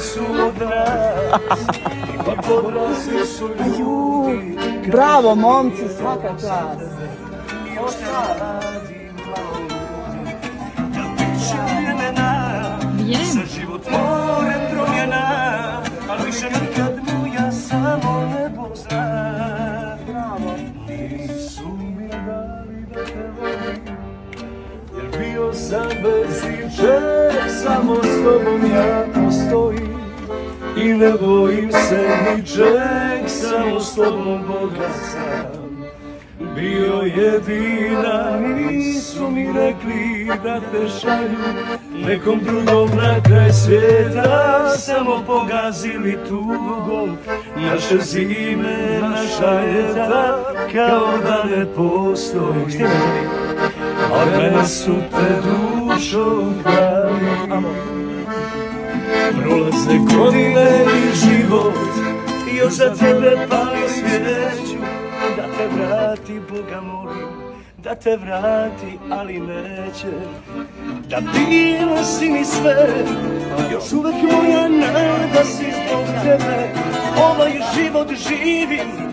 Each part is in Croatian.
su od nas, ipak odrasli su ljudi. Bravo, momci, svaka čast. Još te radim malo ljudi. Kad biće vremena, za život more promjena, ali više nikad moja samo nebo zna. Nisu mi dali da te volim, jer bio sam bez ničeg, samo s tobom ja postojim. I ne bojim se ničeg, samo s tobom Boga sam bio jedina. Nisu mi rekli da te šalju nekom drugom na kraj svijeta, samo pogazili tugom naše zime, naša ljeta, kao da ne postoji. A mene su te dušom krali. Prolaze godine i život, još za tebe pali svijeću. Da te vrati, Boga molim, da te vrati, ali neće. Da bila si mi sve, još uvek moja nada si zbog tebe. Ovaj život živim,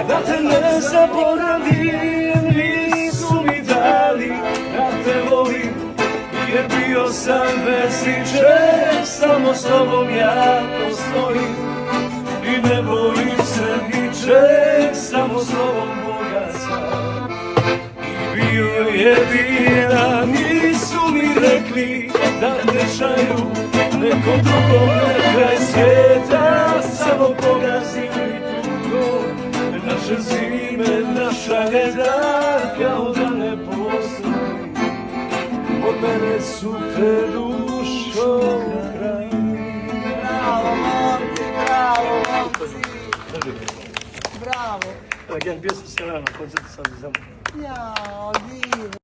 da te ne zaboravim. Nisu mi dali da te volim, jer bio sam bez ničeg, samo s tobom ja postojim. I ne bojim se ničeg, samo s tobom Boga sam. I bio jedina, nisu mi rekli da te šalju nekom drugom na kraj svijeta, samo pogazili tugom naše zime, naša ljeta, kao da ne postoji. Od mene su te dušom krali. Bravo, momci, bravo, momci. Bravo. Evo, jedan pjesmu se rano, koncert sam za mnom. Jao, divno.